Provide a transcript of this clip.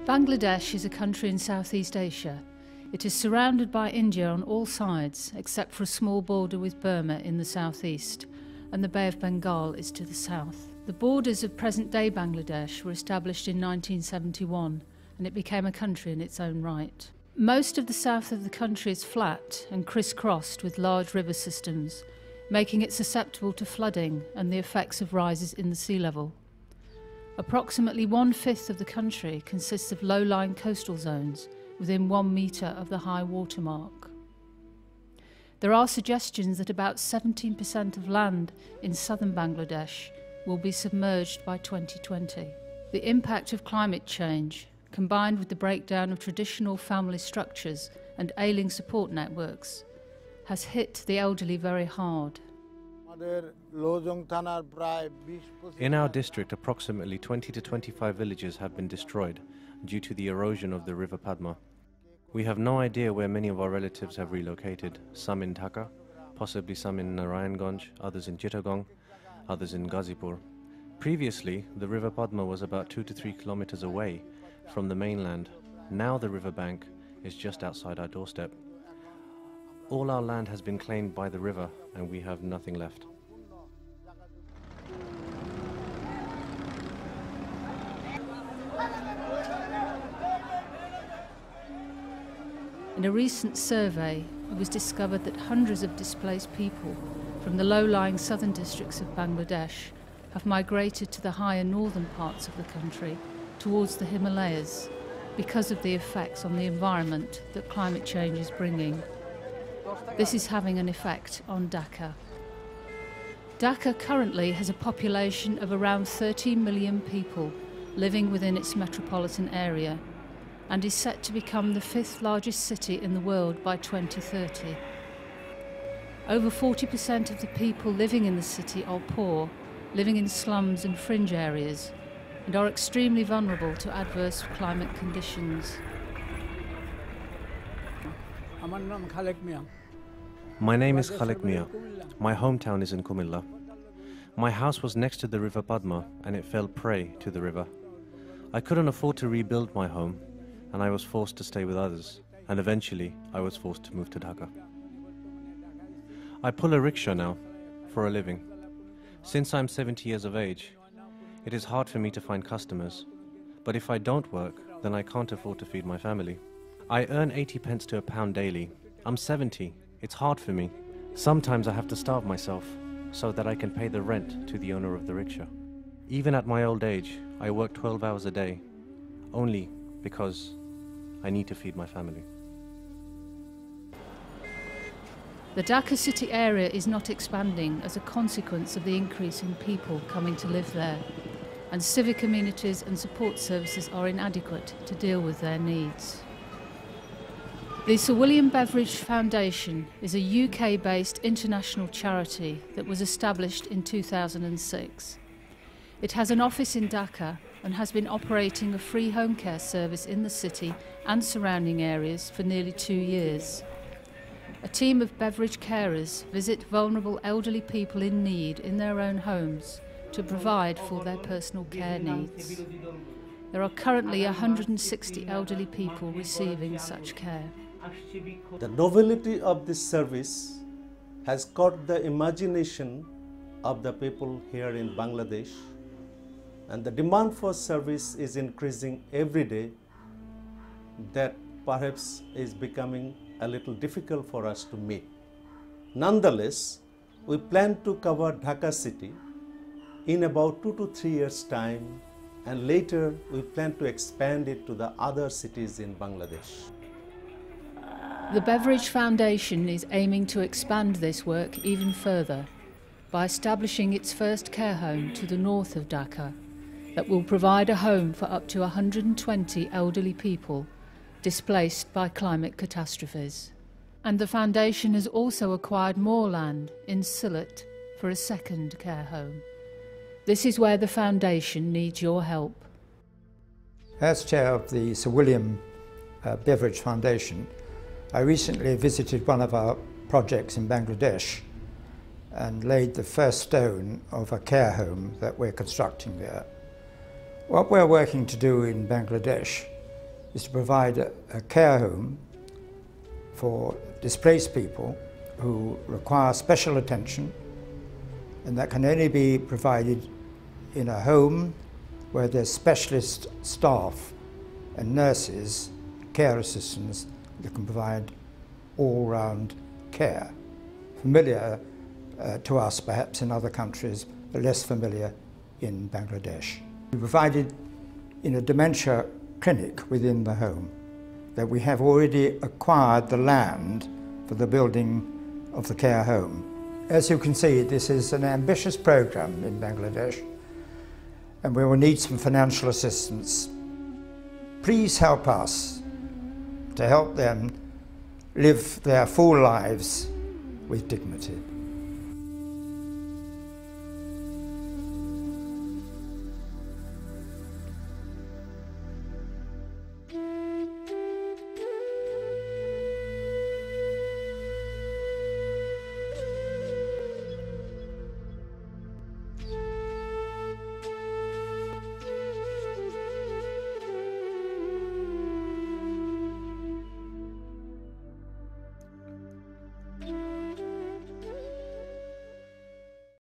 Bangladesh is a country in Southeast Asia. It is surrounded by India on all sides, except for a small border with Burma in the southeast, and the Bay of Bengal is to the south. The borders of present-day Bangladesh were established in 1971, and it became a country in its own right. Most of the south of the country is flat and crisscrossed with large river systems, making it susceptible to flooding and the effects of rises in the sea level. Approximately 1/5 of the country consists of low-lying coastal zones within 1 metre of the high water mark. There are suggestions that about 17% of land in southern Bangladesh will be submerged by 2020. The impact of climate change, combined with the breakdown of traditional family structures and ailing support networks, has hit the elderly very hard. In our district, approximately 20 to 25 villages have been destroyed due to the erosion of the River Padma. We have no idea where many of our relatives have relocated, some in Dhaka, possibly some in Narayanganj, others in Chittagong, others in Ghazipur. Previously, the River Padma was about 2 to 3 kilometers away from the mainland. Now the riverbank is just outside our doorstep. All our land has been claimed by the river and we have nothing left. In a recent survey, it was discovered that hundreds of displaced people from the low-lying southern districts of Bangladesh have migrated to the higher northern parts of the country towards the Himalayas because of the effects on the environment that climate change is bringing. This is having an effect on Dhaka. Dhaka currently has a population of around 13 million people living within its metropolitan area and is set to become the 5th largest city in the world by 2030. Over 40% of the people living in the city are poor, living in slums and fringe areas, and are extremely vulnerable to adverse climate conditions. My name is Khalek Mia. My hometown is in Kumilla. My house was next to the River Padma and it fell prey to the river. I couldn't afford to rebuild my home and I was forced to stay with others, and eventually I was forced to move to Dhaka. I pull a rickshaw now for a living. Since I'm 70 years of age, it is hard for me to find customers, but if I don't work, then I can't afford to feed my family. I earn 80 pence to a pound daily. I'm 70. It's hard for me. Sometimes I have to starve myself so that I can pay the rent to the owner of the rickshaw. Even at my old age, I work 12 hours a day, only because I need to feed my family. The Dhaka city area is not expanding as a consequence of the increase in people coming to live there, and civic amenities and support services are inadequate to deal with their needs. The Sir William Beveridge Foundation is a UK-based international charity that was established in 2006. It has an office in Dhaka and has been operating a free home care service in the city and surrounding areas for nearly 2 years. A team of Beveridge carers visit vulnerable elderly people in need in their own homes to provide for their personal care needs. There are currently 160 elderly people receiving such care. The novelty of this service has caught the imagination of the people here in Bangladesh, and the demand for service is increasing every day. That perhaps is becoming a little difficult for us to meet. Nonetheless, we plan to cover Dhaka city in about 2 to 3 years' time, and later we plan to expand it to the other cities in Bangladesh. The Beveridge Foundation is aiming to expand this work even further by establishing its first care home to the north of Dhaka that will provide a home for up to 120 elderly people displaced by climate catastrophes. And the foundation has also acquired more land in Sylhet for a second care home. This is where the foundation needs your help. As chair of the Sir William Beveridge Foundation, I recently visited one of our projects in Bangladesh and laid the first stone of a care home that we're constructing there. What we're working to do in Bangladesh is to provide a care home for displaced people who require special attention, and that can only be provided in a home where there's specialist staff and nurses, care assistants that can provide all-round care. Familiar to us perhaps in other countries, but less familiar in Bangladesh. We provided in a dementia clinic within the home that we have already acquired the land for the building of the care home. As you can see, this is an ambitious program in Bangladesh, and we will need some financial assistance. Please help us to help them live their full lives with dignity.